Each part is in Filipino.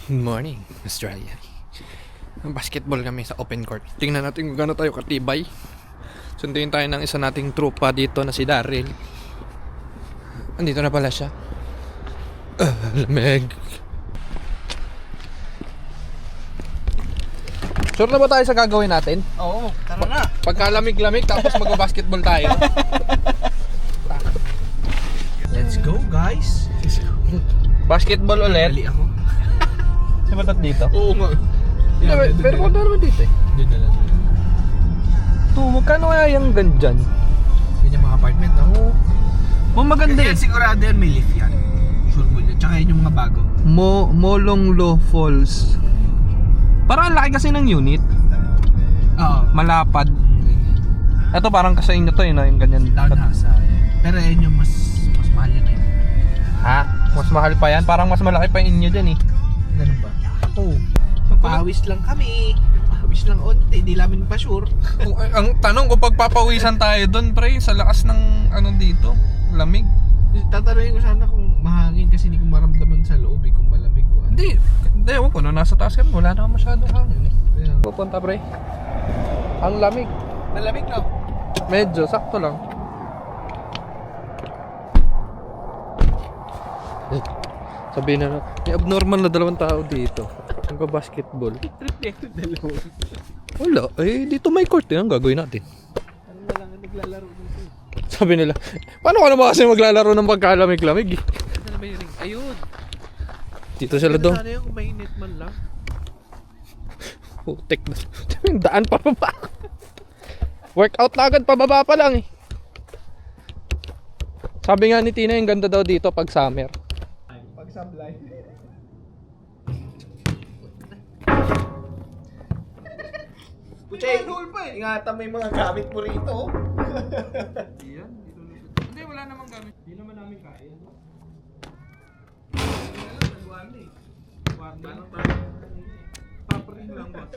Good morning, Australia. Basketball kami sa open court. Tingnan natin kung gaano tayo katibay. Sunduin tayo ng isa nating tropa dito na si Daryl. Andito na pala siya. Lamig. Sure na ba tayo sa gagawin natin? Oo, tara na. Pagkalamig-lamig tapos mag-basketball tayo. Let's go, guys. Basketball ulit. Dali ako. Sa batat dito? Oo nga. Pero kung naman dito eh. Doon na lang. Ito, magkano kaya yung gandyan? Yan yung mga apartment, no? Maganda Kasi yan, sigurado yan may lift yan. Sure mo yun. Tsaka yun yung mga bago. Molonglo Falls. Parang ang laki kasi ng unit. Oo. Malapad. Ito parang kasi inyo to no? Yung ganyan. Townhouse. Pero yun yung mas mahal yan eh. Ha? Mas mahal pa yan? Parang mas malaki pa yung inyo dyan eh. Ganun ba? Oo. Pawis lang kami. Pawis lang onti. Di namin pa sure. Ang tanong kung pagpapawisan tayo doon pre, sa lakas ng ano dito, lamig. Tatanungin ko sana kung mahangin kasi hindi ko maramdaman sa loob eh kung malamig ko. Hindi, ewan ko, nasa taas yan, wala naman masyadong hangin eh. Yeah. Pupunta pre. Ang lamig. Malamig no? Medyo, sakto lang. Sabihin na may abnormal na dalawang tao dito. Nagba-basketball. Trip na ito dalawa. Wala, eh dito may court eh, ang gagawin natin. Ano na lang naglalaro dito? Sabi nila, paano ka naman kasi maglalaro ng pagkalamig-lamig? Ano na ba yung ring? Ayun! Dito sila doon. Sana yung kung mainit man lang. Putek na. Yung daan pababa. Workout na agad pababa pa lang eh. Sabi nga ni Tina, yung ganda daw dito pag summer. Pag sablay. Puchay, ingatan mo yung mga gamit mo rito. Yan, dito na. Hindi, wala namang gamit. Hindi naman namin kain. Warning. Parang tayo. Papering lang boss.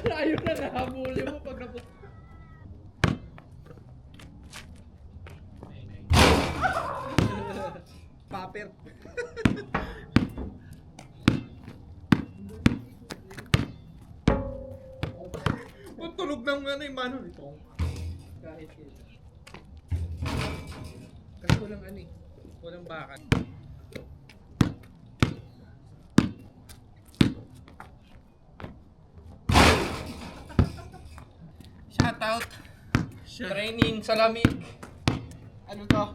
Ayun na, nahabuli mo pag napos. Paper. Kung tulog ng ano yung mano nito. Kahit yun. Kasi walang ano eh. Walang bakat. Shout out. Training sa lamig. Ano to?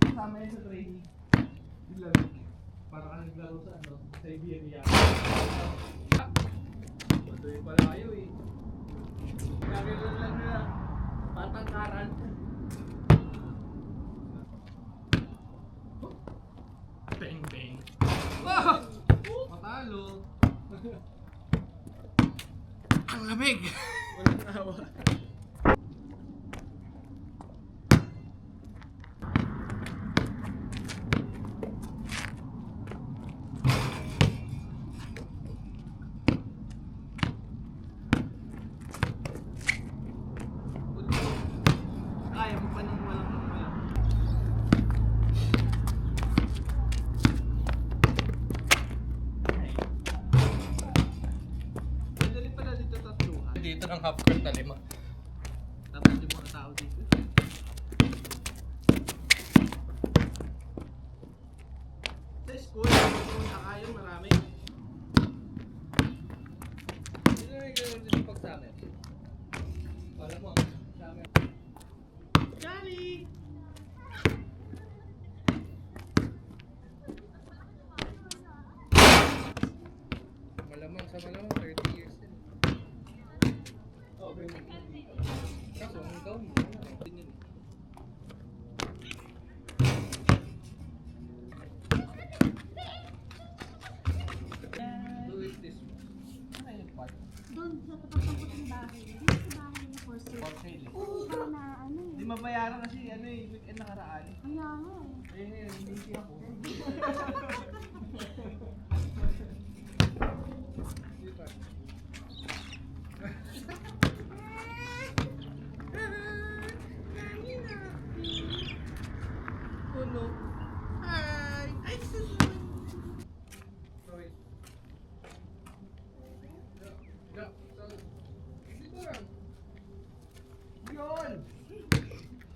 Kasama yun sa training. Lamig. Para ka naglaro sa ano? Siberia. Matuloy pala kayo eh. Nakita lang nila. Patangkaran. Bang bang. Patalo. Ang lamig. Walang awa. Kaya mo pa nang walang wala. Madali pala dito tatluhan. Dito ng half court na 5. Tapos yung mga tao dito. Sa school, kung nakayon marami. Sino yung gano'n dito pag sa amin? Alam mo, sa amin. Johnny! Malamang sa malamang 30 years din. Oh, bring it dito. Kaso ang down mo. Who is this? Ano yung part? Doon sa tapat ng puting bahay. Dito sa bahay niya for sale. For sale. Para na ano eh. Hindi mabayaran kasi ano eh, weekend nakaraan. Kaya nga eh. Ayun, hindi ako. Yun!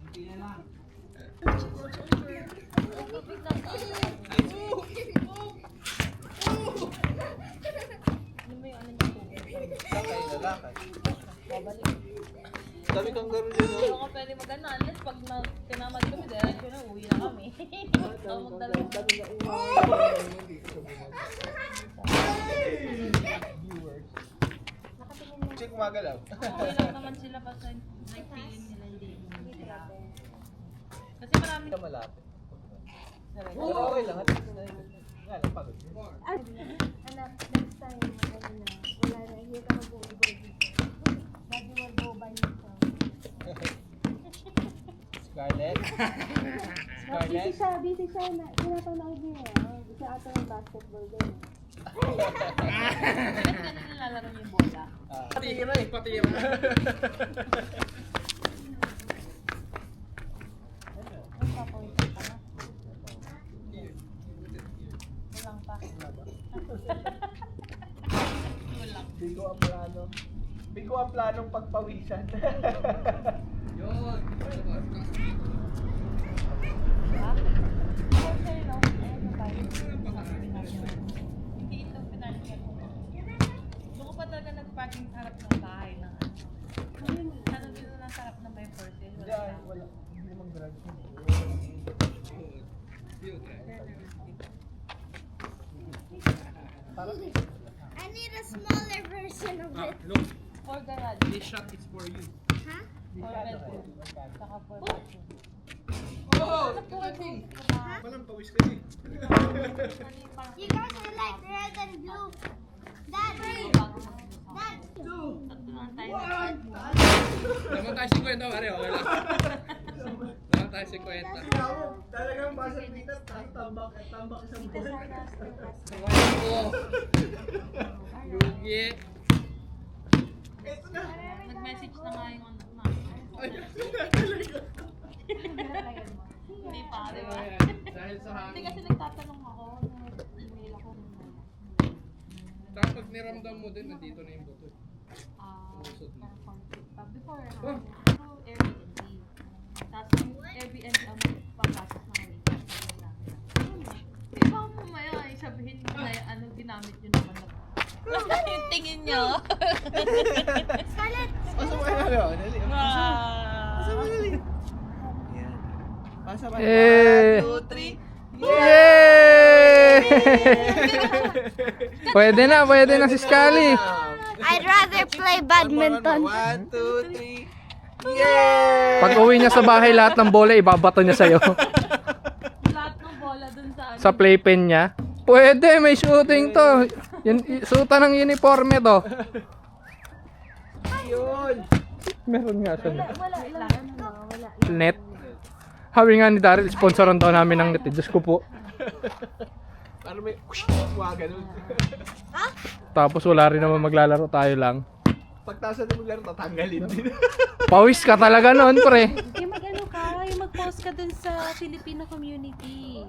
Hindi na lang. Lakay na lakay. Dami kang garo dyan, no? Hindi ako pwede mag-ano, unless pag tinamad kami, diretso na, uwi na kami. Ako magdalawa. Check gumagalaw. Okay lang naman sila basta like feeling nila hindi. Kasi marami Hindi ka malapit. Pero okay lang. At least na nga, napagod. Anak, next time, ano na, wala na, hindi ka mag-uubay dito. Daddy will go by himself. Scarlett? Busy siya na, pinapanood niya eh. Gusto ata ng basketball din. kasi ganun nilalaro yung bola. Patira eh, patira. Ang papawisan pa na. Walang pa. Walang. Bigo ang plano. Bigo ang planong pagpawisan. Yun. Ha? Ako sa'yo, no? Ayun na tayo. Hindi ito pinalikan ko. Doon ko pa talaga nag-parking sa harap ng bahay ng ano. Ano dito lang sa harap ng may person. Hindi ay, wala. Hindi naman garage. I need a smaller version of it. Look, For garage. this shot is for you. Huh? For bedroom. Saka for bedroom. Oh! Walang pawis ka eh. You guys are like red and blue. Dad, Dad. Tatlo lang tayo. Naman tayo 50, pare. Okay lang. Naman tayo 50. Talagang basa dito, tambak isang buwan. Oh! Lugi. Nag-message na nga yung ano na. Hindi pa, di ba? Dahil sa Hindi hangin. kasi nagtatanong ako, nag-email ako ng Tapos pag niramdam mo din, nandito na yung buto. parang conflict pa. Before, through Airbnb. Tapos yung Airbnb ang papasok ng link. Di ba mamaya ay sabihin mo na yung ano ginamit nyo naman na. Basta yung tingin nyo. Scarlett. Pasok mo na lang. Dali. Pasok mo dali. Yan. Pasok mo. Eh. 1, 2, 3. Yay! pwede na si Scully. I'd rather play badminton. 1, 2, 3. Yay! Pag uwi niya sa bahay, lahat ng bola ibabato niya sa'yo. Lahat ng bola dun sa ano. sa playpen niya. Pwede, may shooting to. Yan, suta ng uniforme to. Yun. Meron nga siya. Wala Net. Habi nga ni Daryl, sponsoran daw namin ng net. Diyos ko po. Parang may ganun. Tapos wala rin naman maglalaro, tayo lang. Pagtasa na maglaro, tatanggalin din. Pawis ka talaga noon, pre. Yung mag-ano ka, yung mag-post ka dun sa Filipino community.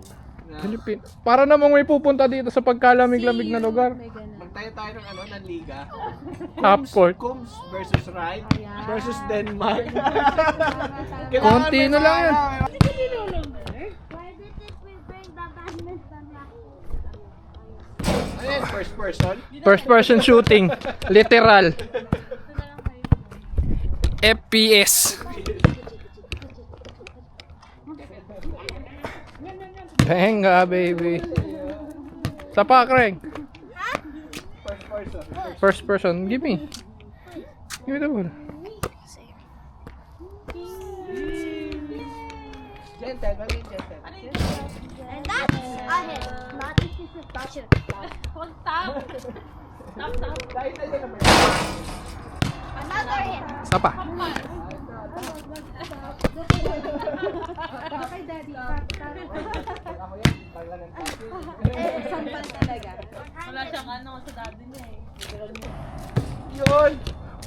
Pilipin. Para namang may pupunta dito sa pagkalamig-lamig na lugar. May ganun. Magtayo tayo ng ano, ng liga. Half court. Combs versus Wright Ayan. versus Denmark. Konti na lang yan. Why did we bring the badminton racket? Ano yun? First person? First person shooting. Literal. FPS. Venga, baby. Sapa, Craig. First person. First person. Give me. Give me the ball. Gentle, maging gentle. And that's a hit. Not if you touch it. Huwag tap. Tap, tap. Dahil na yun naman. Another hit. Sapa. Kay daddy, Ako yan, paglagan tayo. sampal talaga. Wala siyang ano sa daddy niya eh. Yun!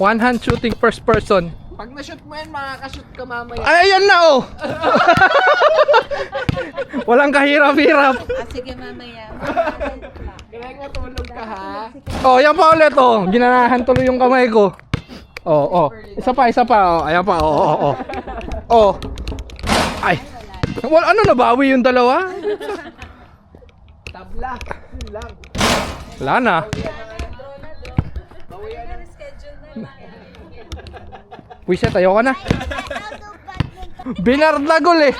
One hand shooting first person. Pag na-shoot mo yan, makakashoot ka mamaya. Ay, ayan na oh! Walang kahirap-hirap. Sige mamaya. Kailangan nga tulog ka ha. Oh, yan pa ulit oh. Ginanahan tuloy yung kamay ko. Oh. Isa pa. Oh, ayan pa. Oh. Oh. Ay. Well, ano nabawi yung dalawa? Tabla. Yun lang. Wala na. Puwiset, ayoko na. Binardagol eh.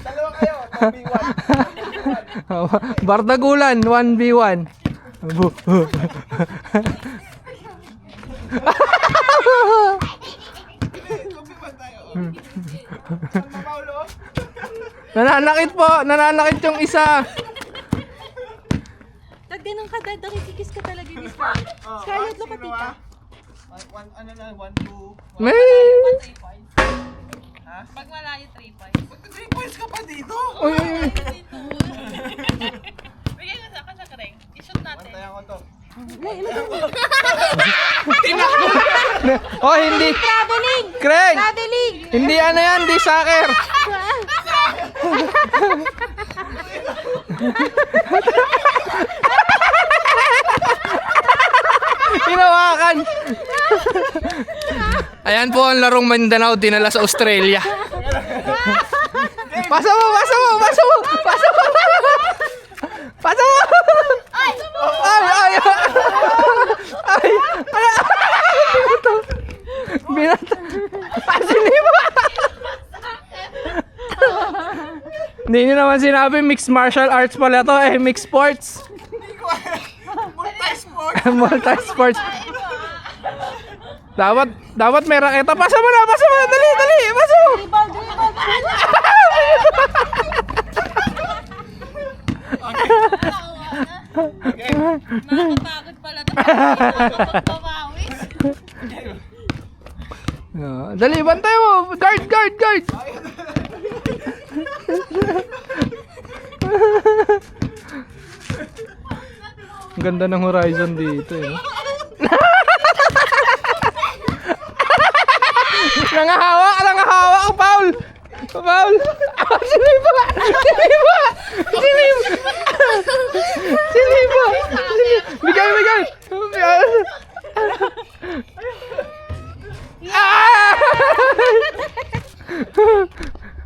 Dalawa kayo. 2v1. Bardagulan, 1v1. Paulo. Nananakit yung isa. Pag ganun ka, dad, nakikikis ka talaga ni Scarlett. Scarlett, look at tita. Ano na, 1, 2. May... 3 points. Pag malayo, 3 points. Ba't 3 points ka pa dito? Uy. Bigay mo sa akin sa Kreng. I-shoot natin. Bantayan ko to. Oh, hindi. Traveling! Craig! Traveling! Hindi ano yan, hindi soccer. Hinawakan. Ayan po ang larong Mindanao dinala sa Australia. Pasa mo. Ay. Binata. Siniba. Hindi nyo naman sinabi mixed martial arts pala to mixed sports. Multi-sport. Multi-sports. Dapat may raketa. Pasa mo na. Dali. Pasa mo. Nakakapagod pala ito. Nakakapagpapawis. Dali, bantay mo. Guard. Ang ganda ng horizon dito eh. Nangahawak, Paul! Siniba! Bigay!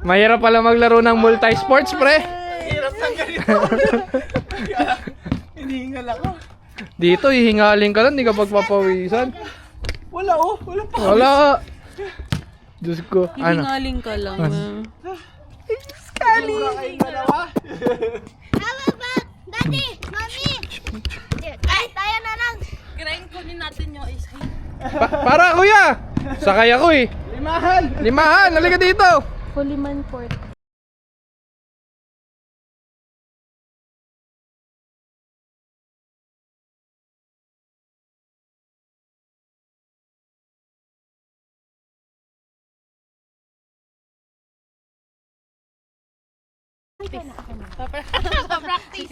Mahirap pala maglaro ng multi-sports, pre. Hirap ng ganito. Hinihingal ako. Dito, hihingaling ka lang, di ka pagpapawisan. Wala pa. Wala. Diyos ko. Ano? Hihingaling ka lang. Mura kayong dalawa. How about Daddy? Mommy? Ay, tayo na lang. Kreng, kunin natin yung ice cream. Para, kuya! Sakay ako eh. Limahan, halika dito. Puliman Port. Pa-practice.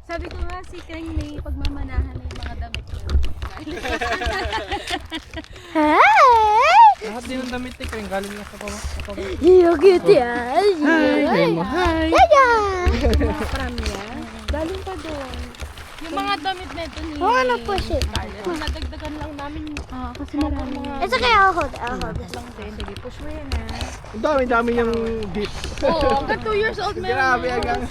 Sabi ko nga si Kreng may pagmamanahan na yung mga damit ko. Lahat din ng damit ni Kring, galing niya sa pama. You cute yan. Hi! Pramya. Galing pa doon. Yung mga damit na ito ni Ano po siya? nadagdagan lang namin. Kasi marami. It's okay, I'll hold it. Sige, push mo yan Ang dami niyang gift. Oo, hanggang 2 years old meron. Grabe, hanggang.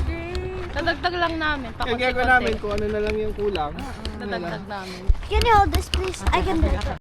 Nadagdag lang namin. Kaya gagawin namin kung ano na lang yung kulang. Nadagdag namin. Can you hold this, please? I can do it.